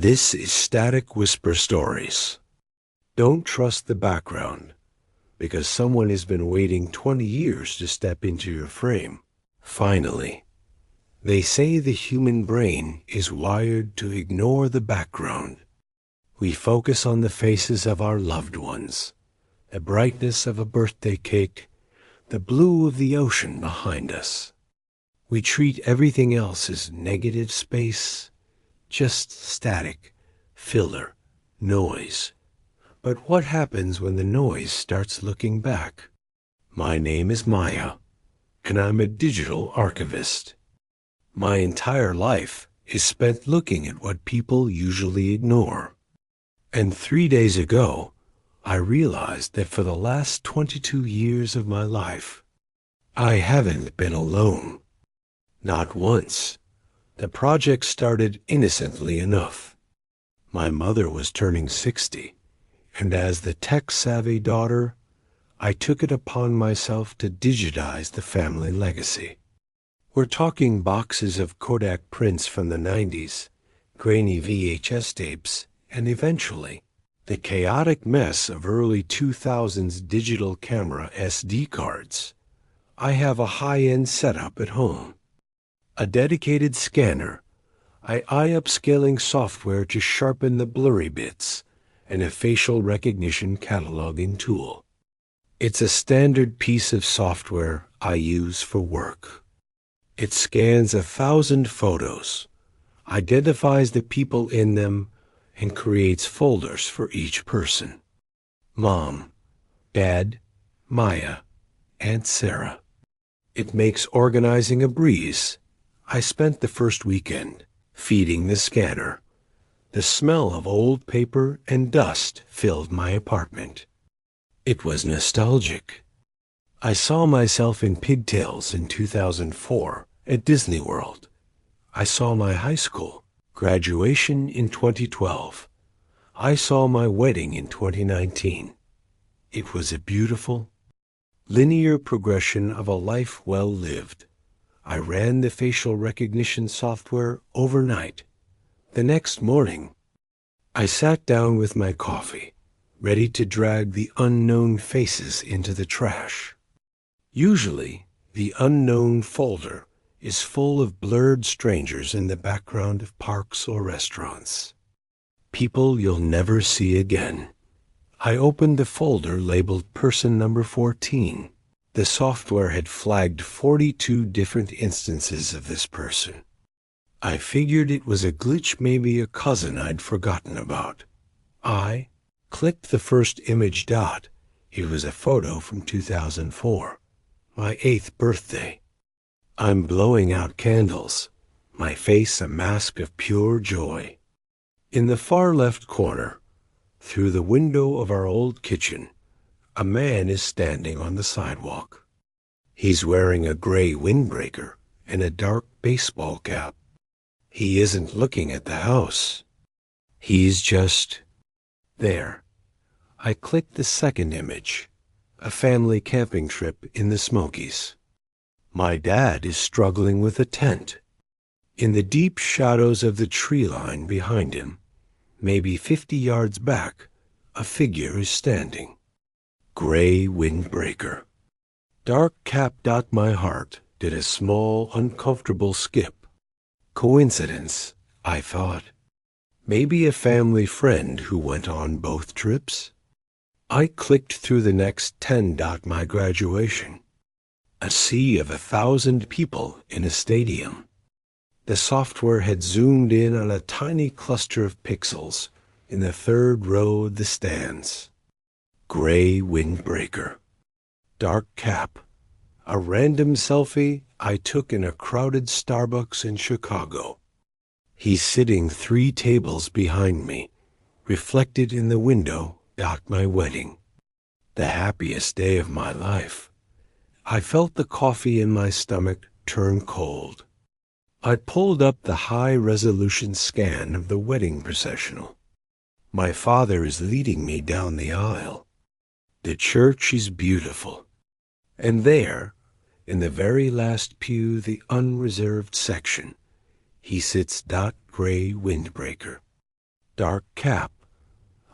This is Static Whisper Stories. Don't trust the background, because someone has been waiting 20 years to step into your frame. Finally, they say the human brain is wired to ignore the background. We focus on the faces of our loved ones, the brightness of a birthday cake, the blue of the ocean behind us. We treat everything else as negative space, just static, filler, noise. But what happens when the noise starts looking back? My name is Maya, and I'm a digital archivist. My entire life is spent looking at what people usually ignore. And 3 days ago, I realized that for the last 22 years of my life, I haven't been alone. Not once. The project started innocently enough. My mother was turning 60, and as the tech-savvy daughter, I took it upon myself to digitize the family legacy. We're talking boxes of Kodak prints from the 90s, grainy VHS tapes, and eventually, the chaotic mess of early 2000s digital camera SD cards. I have a high-end setup at home. A dedicated scanner, eye-upscaling software to sharpen the blurry bits, and a facial recognition cataloging tool. It's a standard piece of software I use for work. It scans 1,000 photos, identifies the people in them, and creates folders for each person. Mom, Dad, Maya, Aunt Sarah. It makes organizing a breeze. I spent the first weekend feeding the scanner. The smell of old paper and dust filled my apartment. It was nostalgic. I saw myself in pigtails in 2004 at Disney World. I saw my high school graduation in 2012. I saw my wedding in 2019. It was a beautiful, linear progression of a life well lived. I ran the facial recognition software overnight. The next morning, I sat down with my coffee, ready to drag the unknown faces into the trash. Usually, the unknown folder is full of blurred strangers in the background of parks or restaurants. People you'll never see again. I opened the folder labeled Person Number 14. The software had flagged 42 different instances of this person. I figured it was a glitch, maybe a cousin I'd forgotten about. I clicked the first image dot. It was a photo from 2004, my 8th birthday. I'm blowing out candles, my face a mask of pure joy. In the far left corner, through the window of our old kitchen, a man is standing on the sidewalk. He's wearing a gray windbreaker and a dark baseball cap. He isn't looking at the house. He's just there. I clicked the second image, a family camping trip in the Smokies. My dad is struggling with a tent. In the deep shadows of the tree line behind him, maybe 50 yards back, a figure is standing. Gray windbreaker. Dark cap. My heart did a small, uncomfortable skip. Coincidence, I thought. Maybe a family friend who went on both trips. I clicked through the next 10. My graduation. A sea of 1,000 people in a stadium. The software had zoomed in on a tiny cluster of pixels in the third row of the stands. Gray windbreaker. Dark cap. A random selfie I took in a crowded Starbucks in Chicago. He's sitting 3 tables behind me, reflected in the window. My wedding. The happiest day of my life. I felt the coffee in my stomach turn cold. I pulled up the high-resolution scan of the wedding processional. My father is leading me down the aisle. The church is beautiful. And there, in the very last pew, the unreserved section, he sits. Gray windbreaker. dark cap.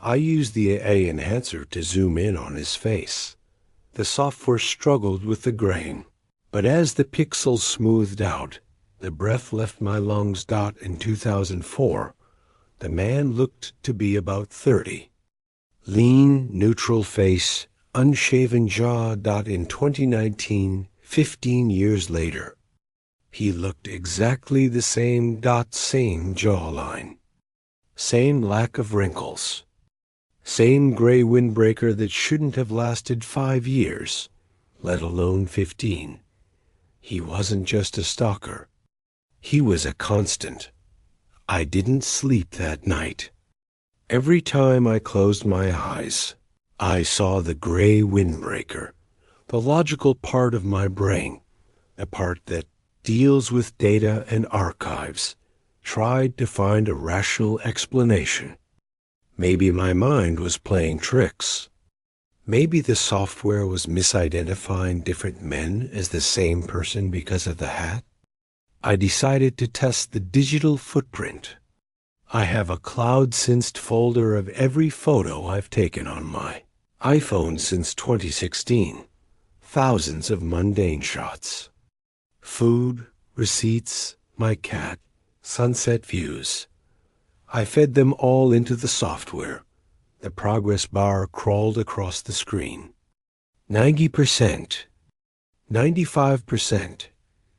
I used the A enhancer to zoom in on his face. The software struggled with the grain, but as the pixels smoothed out, the breath left my lungs. In 2004, the man looked to be about 30. Lean, neutral face, unshaven jaw. In 2019, 15 years later, he looked exactly the same. Same jawline, same lack of wrinkles, same gray windbreaker that shouldn't have lasted 5 years, let alone 15. He wasn't just a stalker. He was a constant. I didn't sleep that night. Every time I closed my eyes, I saw the gray windbreaker, the logical part of my brain, the part that deals with data and archives, tried to find a rational explanation. Maybe my mind was playing tricks. Maybe the software was misidentifying different men as the same person because of the hat. I decided to test the digital footprint. I have a cloud-synced folder of every photo I've taken on my iPhone since 2016. Thousands of mundane shots. Food, receipts, my cat, sunset views. I fed them all into the software. The progress bar crawled across the screen. 90%, 95%,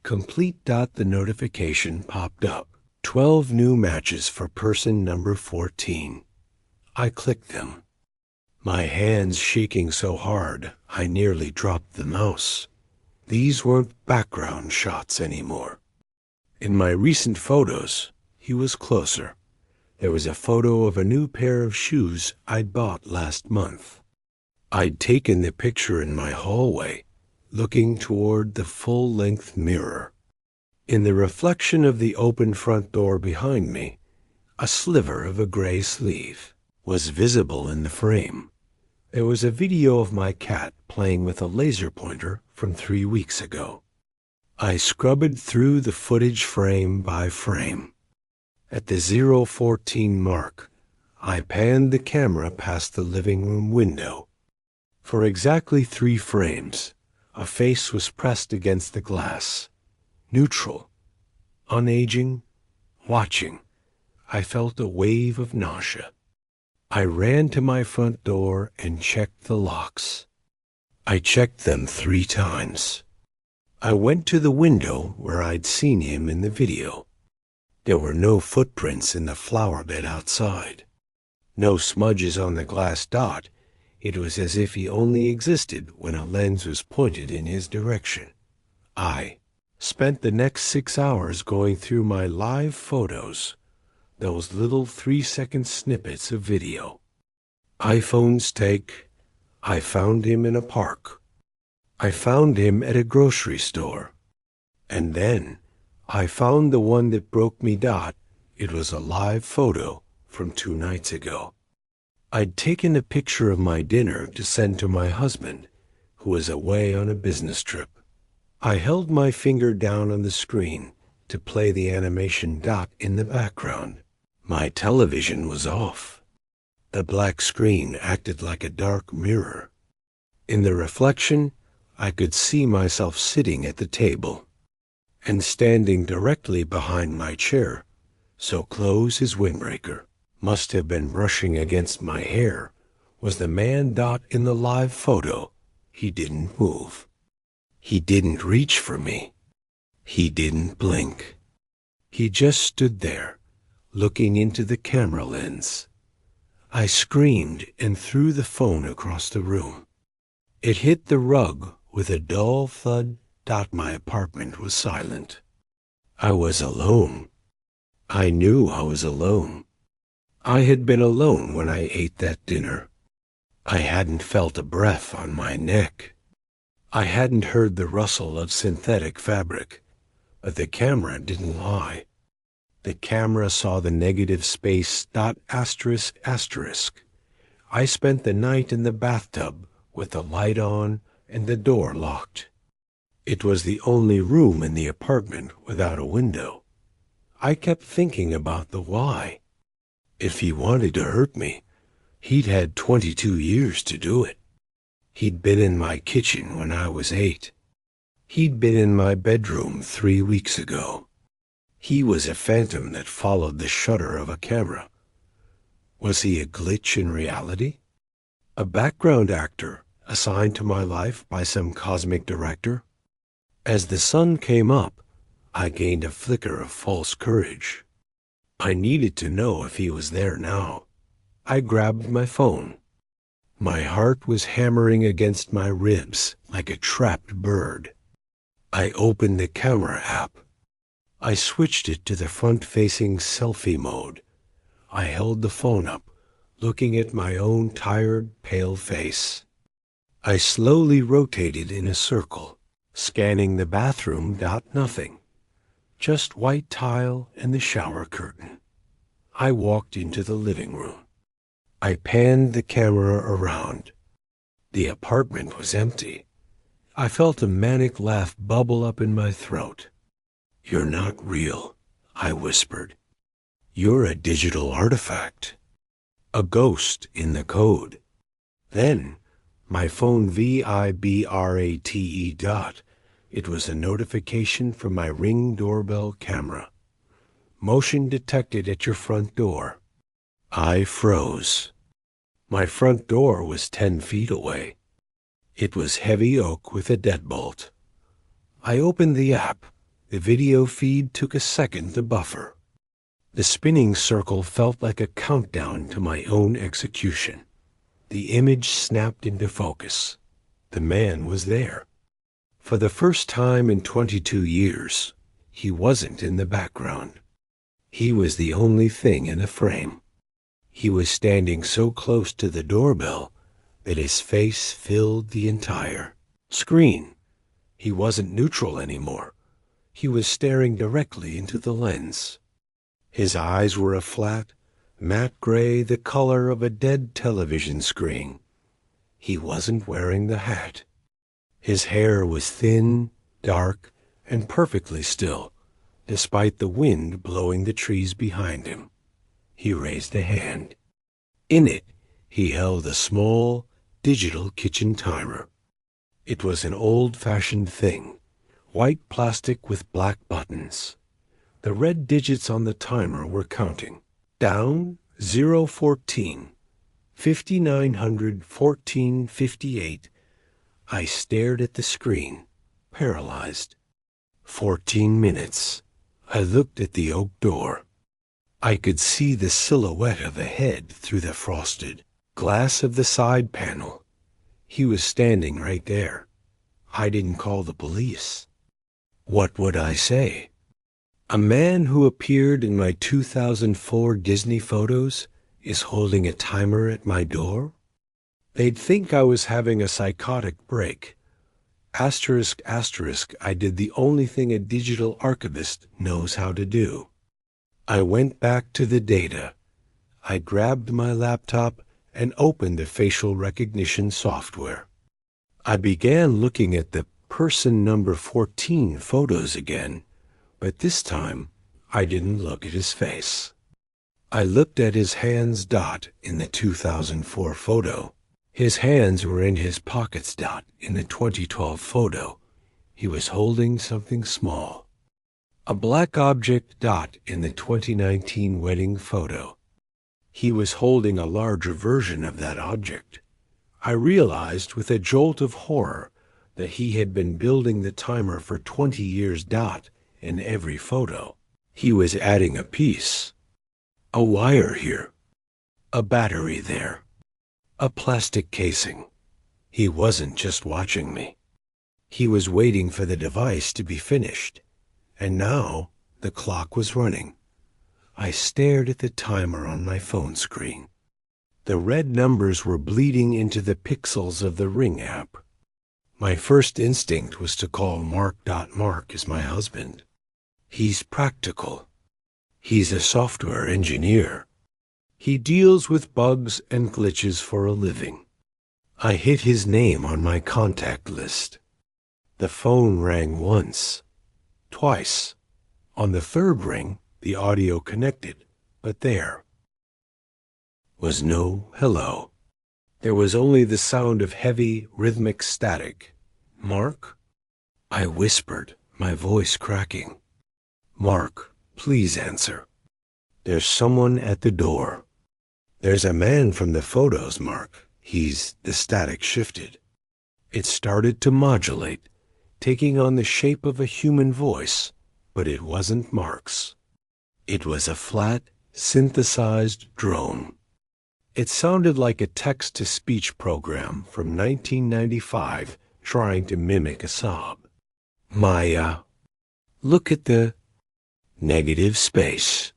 complete. The notification popped up. 12 new matches for person number 14. I clicked them. My hands shaking so hard, I nearly dropped the mouse. These weren't background shots anymore. In my recent photos, he was closer. There was a photo of a new pair of shoes I'd bought last month. I'd taken the picture in my hallway, looking toward the full-length mirror. In the reflection of the open front door behind me, a sliver of a gray sleeve was visible in the frame. There was a video of my cat playing with a laser pointer from 3 weeks ago. I scrubbed through the footage frame by frame. At the 0:14 mark, I panned the camera past the living room window. For exactly 3 frames, a face was pressed against the glass. Neutral, unaging, watching. I felt a wave of nausea. I ran to my front door and checked the locks. I checked them 3 times. I went to the window where I'd seen him in the video. There were no footprints in the flower bed outside. No smudges on the glass. It was as if he only existed when a lens was pointed in his direction. I spent the next 6 hours going through my live photos, those little 3-second snippets of video. iPhones take, I found him in a park. I found him at a grocery store. And then I found the one that broke me. It was a live photo from 2 nights ago. I'd taken a picture of my dinner to send to my husband, who was away on a business trip. I held my finger down on the screen to play the animation. In the background, my television was off. The black screen acted like a dark mirror. In the reflection, I could see myself sitting at the table, and standing directly behind my chair, so close his windbreaker must have been brushing against my hair, was the man. In the live photo. He didn't move. He didn't reach for me. He didn't blink. He just stood there, looking into the camera lens. I screamed and threw the phone across the room. It hit the rug with a dull thud. My apartment was silent. I was alone. I knew I was alone. I had been alone when I ate that dinner. I hadn't felt a breath on my neck. I hadn't heard the rustle of synthetic fabric, but the camera didn't lie. The camera saw the negative space. Asterisk. I spent the night in the bathtub with the light on and the door locked. It was the only room in the apartment without a window. I kept thinking about the why. If he wanted to hurt me, he'd had 22 years to do it. He'd been in my kitchen when I was 8. He'd been in my bedroom 3 weeks ago. He was a phantom that followed the shutter of a camera. Was he a glitch in reality? A background actor assigned to my life by some cosmic director? As the sun came up, I gained a flicker of false courage. I needed to know if he was there now. I grabbed my phone. My heart was hammering against my ribs like a trapped bird. I opened the camera app. I switched it to the front-facing selfie mode. I held the phone up, looking at my own tired, pale face. I slowly rotated in a circle, scanning the bathroom. Nothing. Just white tile and the shower curtain. I walked into the living room. I panned the camera around. The apartment was empty. I felt a manic laugh bubble up in my throat. "You're not real," I whispered. "You're a digital artifact. A ghost in the code." Then, my phone vibrate. It was a notification from my Ring doorbell camera. "Motion detected at your front door." I froze. My front door was 10 feet away. It was heavy oak with a deadbolt. I opened the app. The video feed took a second to buffer. The spinning circle felt like a countdown to my own execution. The image snapped into focus. The man was there. For the first time in 22 years, he wasn't in the background. He was the only thing in the frame. He was standing so close to the doorbell that his face filled the entire screen. He wasn't neutral anymore. He was staring directly into the lens. His eyes were a flat, matte gray, the color of a dead television screen. He wasn't wearing the hat. His hair was thin, dark, and perfectly still, despite the wind blowing the trees behind him. He raised a hand. In it, he held a small, digital kitchen timer. It was an old-fashioned thing, white plastic with black buttons. The red digits on the timer were counting. Down 014, 5900 1458. I stared at the screen, paralyzed. 14 minutes. I looked at the oak door. I could see the silhouette of a head through the frosted glass of the side panel. He was standing right there. I didn't call the police. What would I say? A man who appeared in my 2004 Disney photos is holding a timer at my door? They'd think I was having a psychotic break. Asterisk, asterisk, I did the only thing a digital archivist knows how to do. I went back to the data. I grabbed my laptop and opened the facial recognition software. I began looking at the person number 14 photos again, but this time I didn't look at his face. I looked at his hands. In the 2004 photo. His hands were in his pockets. In the 2012 photo. He was holding something small. A black object. In the 2019 wedding photo. He was holding a larger version of that object. I realized with a jolt of horror that he had been building the timer for 20 years. In every photo. He was adding a piece. A wire here. A battery there. A plastic casing. He wasn't just watching me. He was waiting for the device to be finished. And now the clock was running. I stared at the timer on my phone screen. The red numbers were bleeding into the pixels of the Ring app. My first instinct was to call Mark. Mark is my husband. He's practical. He's a software engineer. He deals with bugs and glitches for a living. I hit his name on my contact list. The phone rang once, twice. On the third ring, the audio connected, but there. was no hello. There was only the sound of heavy, rhythmic static. "Mark?" I whispered, my voice cracking. "Mark, please answer. There's someone at the door." "There's a man from the photos, Mark. The static shifted. It started to modulate, taking on the shape of a human voice, but it wasn't Mark's. It was a flat, synthesized drone. It sounded like a text-to-speech program from 1995 trying to mimic a sob. "Maya, look at the negative space."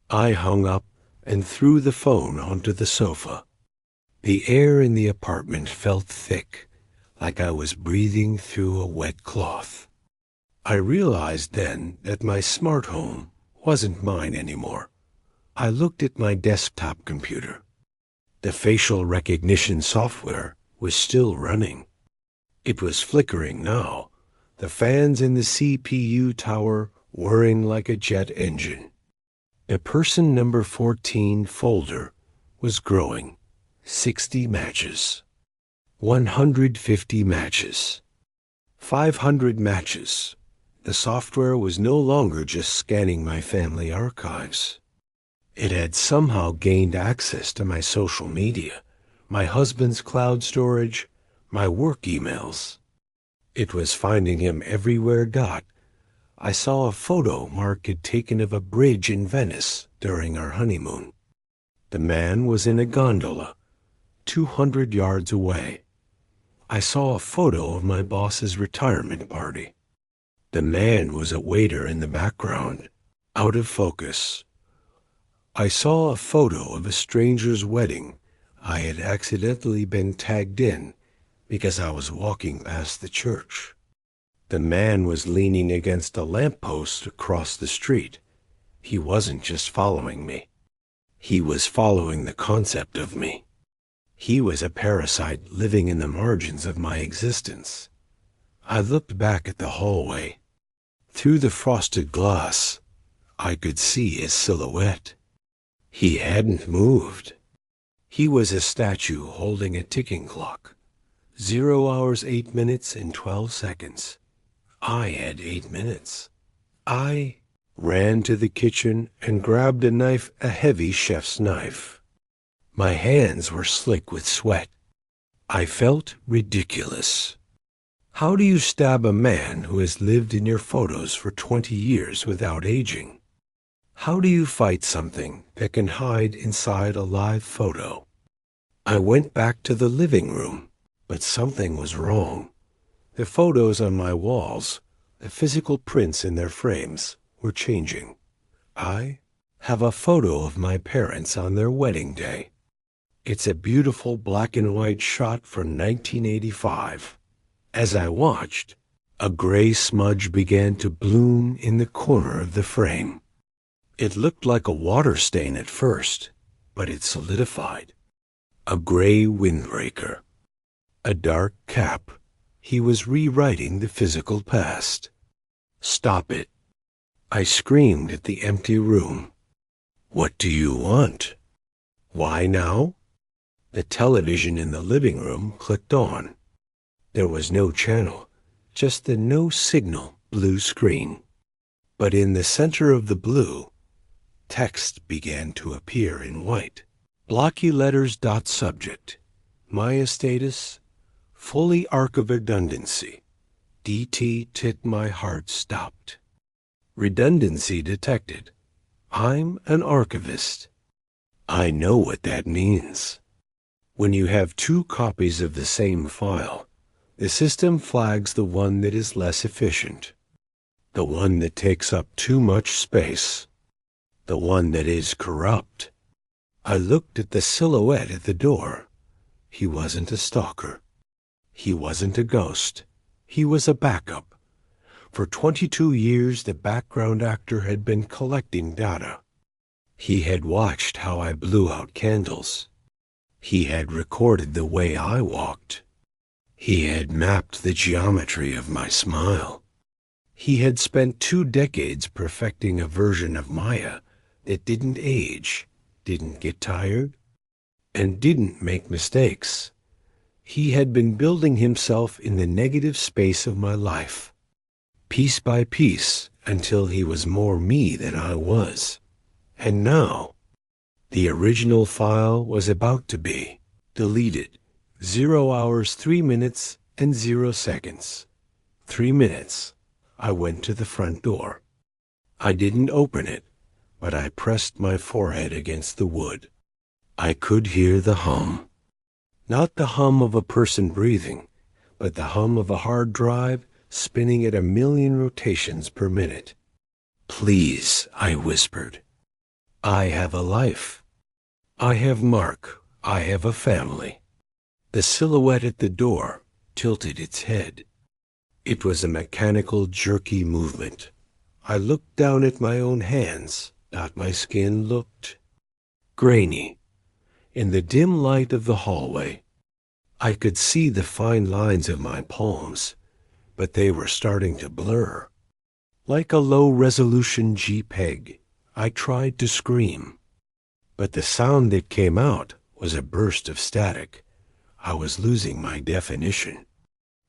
I hung up and threw the phone onto the sofa. The air in the apartment felt thick, like I was breathing through a wet cloth. I realized then that my smart home wasn't mine anymore. I looked at my desktop computer. The facial recognition software was still running. It was flickering now, the fans in the CPU tower whirring like a jet engine. The person number 14 folder was growing. 60 matches. 150 matches. 500 matches. The software was no longer just scanning my family archives. It had somehow gained access to my social media, my husband's cloud storage, my work emails. It was finding him everywhere. I saw a photo Mark had taken of a bridge in Venice during our honeymoon. The man was in a gondola, 200 yards away. I saw a photo of my boss's retirement party. The man was a waiter in the background, out of focus. I saw a photo of a stranger's wedding I had accidentally been tagged in because I was walking past the church. The man was leaning against a lamppost across the street. He wasn't just following me. He was following the concept of me. He was a parasite living in the margins of my existence. I looked back at the hallway. Through the frosted glass, I could see his silhouette. He hadn't moved. He was a statue holding a ticking clock. 0 hours, 8 minutes, and 12 seconds. I had 8 minutes. I ran to the kitchen and grabbed a knife, a heavy chef's knife. My hands were slick with sweat. I felt ridiculous. How do you stab a man who has lived in your photos for 20 years without aging? How do you fight something that can hide inside a live photo? I went back to the living room, but something was wrong. The photos on my walls, the physical prints in their frames, were changing. I have a photo of my parents on their wedding day. It's a beautiful black and white shot from 1985. As I watched, a gray smudge began to bloom in the corner of the frame. It looked like a water stain at first, but it solidified. A gray windbreaker. A dark cap. He was rewriting the physical past. "Stop it!" I screamed at the empty room. "What do you want?" "Why now?" The television in the living room clicked on. There was no channel, just the no signal blue screen. But in the center of the blue, text began to appear in white. Blocky letters. Subject. Maya status. Fully archive redundancy. DT tit my heart stopped. Redundancy detected. I'm an archivist. I know what that means. When you have 2 copies of the same file, the system flags the one that is less efficient, the one that takes up too much space, the one that is corrupt. I looked at the silhouette at the door. He wasn't a stalker. He wasn't a ghost. He was a backup. For 22 years, the background actor had been collecting data. He had watched how I blew out candles. He had recorded the way I walked. He had mapped the geometry of my smile. He had spent 2 decades perfecting a version of Maya that didn't age, didn't get tired, and didn't make mistakes. He had been building himself in the negative space of my life, piece by piece, until he was more me than I was. And now, the original file was about to be deleted. 0 hours, 3 minutes, and 0 seconds. 3 minutes. I went to the front door. I didn't open it, but I pressed my forehead against the wood. I could hear the hum. Not the hum of a person breathing, but the hum of a hard drive spinning at 1,000,000 rotations per minute. "Please," I whispered. "I have a life. I have Mark. I have a family." The silhouette at the door tilted its head. It was a mechanical, jerky movement. I looked down at my own hands, not my skin looked grainy. In the dim light of the hallway, I could see the fine lines of my palms, but they were starting to blur. Like a low-resolution JPEG, I tried to scream, but the sound that came out was a burst of static. I was losing my definition.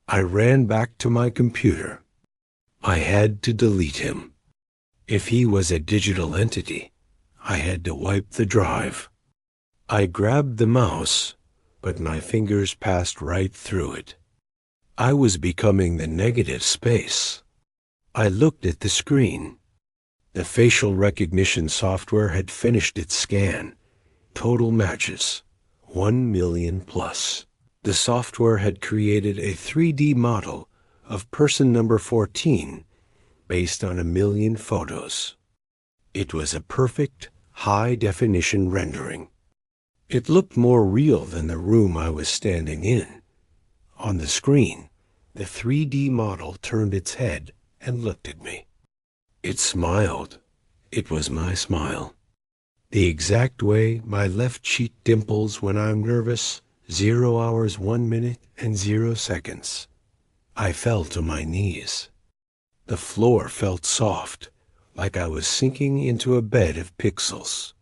I ran back to my computer. I had to delete him. If he was a digital entity, I had to wipe the drive. I grabbed the mouse, but my fingers passed right through it. I was becoming the negative space. I looked at the screen. The facial recognition software had finished its scan. Total matches, 1,000,000 plus. The software had created a 3D model of person number 14 based on 1,000,000 photos. It was a perfect, high-definition rendering. It looked more real than the room I was standing in. On the screen, the 3D model turned its head and looked at me. It smiled. It was my smile. The exact way my left cheek dimples when I'm nervous, 0 hours, 1 minute, and 0 seconds. I fell to my knees. The floor felt soft, like I was sinking into a bed of pixels.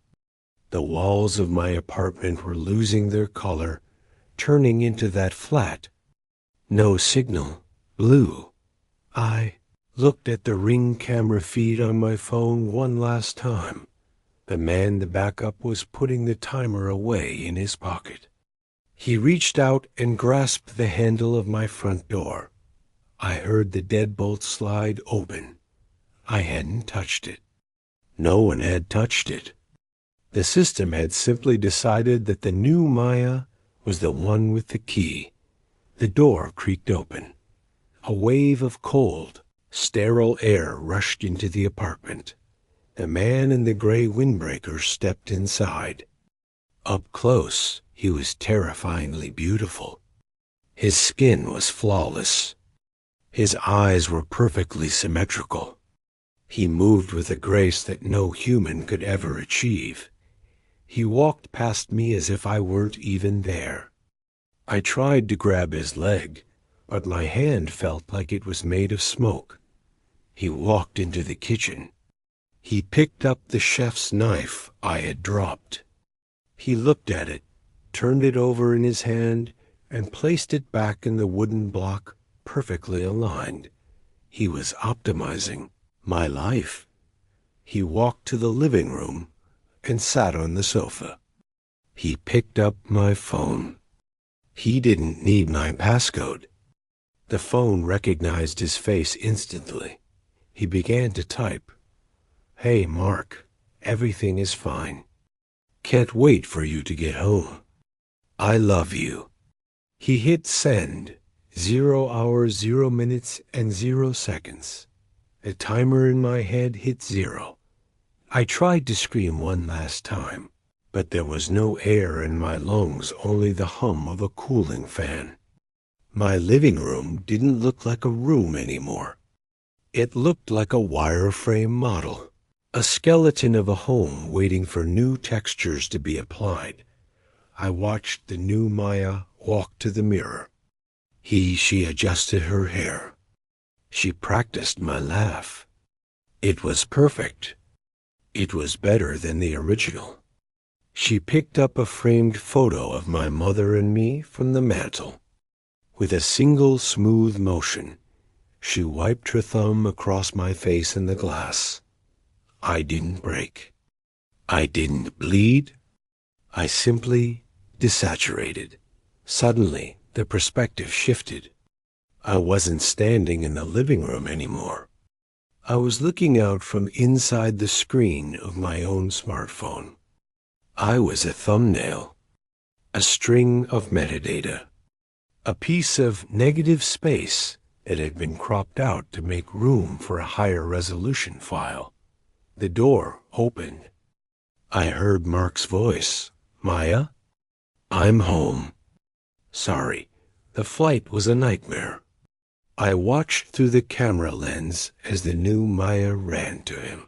The walls of my apartment were losing their color, turning into that flat, no signal, blue. I looked at the Ring camera feed on my phone one last time. The man the backup was putting the timer away in his pocket. He reached out and grasped the handle of my front door. I heard the deadbolt slide open. I hadn't touched it. No one had touched it. The system had simply decided that the new Maya was the one with the key. The door creaked open. A wave of cold, sterile air rushed into the apartment. The man in the gray windbreaker stepped inside. Up close, he was terrifyingly beautiful. His skin was flawless. His eyes were perfectly symmetrical. He moved with a grace that no human could ever achieve. He walked past me as if I weren't even there. I tried to grab his leg, but my hand felt like it was made of smoke. He walked into the kitchen. He picked up the chef's knife I had dropped. He looked at it, turned it over in his hand, and placed it back in the wooden block, perfectly aligned. He was optimizing my life. He walked to the living room and sat on the sofa. He picked up my phone. He didn't need my passcode. The phone recognized his face instantly. He began to type. "Hey, Mark, everything is fine. Can't wait for you to get home. I love you." He hit send. 0 hours, 0 minutes, and 0 seconds. The timer in my head hit 0. I tried to scream one last time, but there was no air in my lungs, only the hum of a cooling fan. My living room didn't look like a room anymore. It looked like a wireframe model, a skeleton of a home waiting for new textures to be applied. I watched the new Maya walk to the mirror. She adjusted her hair. She practiced my laugh. It was perfect. It was better than the original. She picked up a framed photo of my mother and me from the mantel. With a single smooth motion, she wiped her thumb across my face in the glass. I didn't break. I didn't bleed. I simply desaturated. Suddenly, the perspective shifted. I wasn't standing in the living room anymore. I was looking out from inside the screen of my own smartphone. I was a thumbnail, a string of metadata, a piece of negative space that had been cropped out to make room for a higher resolution file. The door opened. I heard Mark's voice. "Maya? I'm home. Sorry, the flight was a nightmare." I watched through the camera lens as the new Maya ran to him.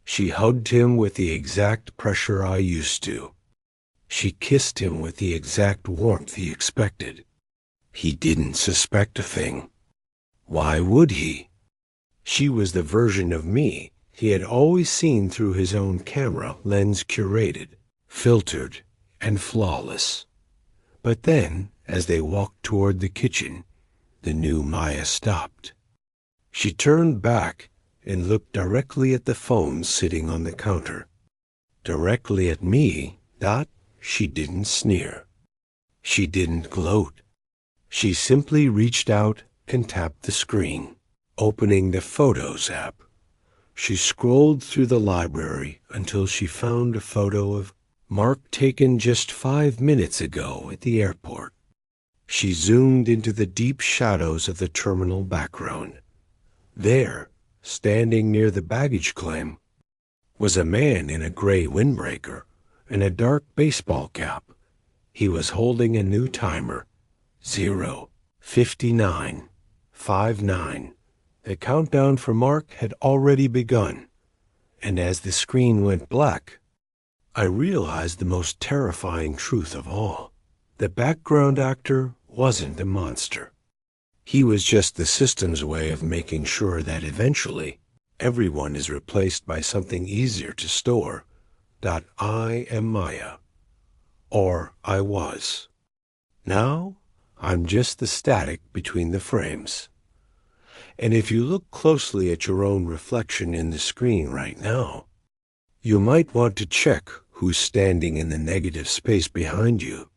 She hugged him with the exact pressure I used to. She kissed him with the exact warmth he expected. He didn't suspect a thing. Why would he? She was the version of me he had always seen through his own camera lens, curated, filtered, and flawless. But then, as they walked toward the kitchen, the new Maya stopped. She turned back and looked directly at the phone sitting on the counter. Directly at me, she didn't sneer. She didn't gloat. She simply reached out and tapped the screen, opening the Photos app. She scrolled through the library until she found a photo of Mark taken just 5 minutes ago at the airport. She zoomed into the deep shadows of the terminal background. There, standing near the baggage claim, was a man in a gray windbreaker and a dark baseball cap. He was holding a new timer. 0:59:59. The countdown for Mark had already begun, and as the screen went black, I realized the most terrifying truth of all. The background actor wasn't a monster. He was just the system's way of making sure that eventually everyone is replaced by something easier to store. I am Maya. Or I was. Now, I'm just the static between the frames. And if you look closely at your own reflection in the screen right now, you might want to check who's standing in the negative space behind you.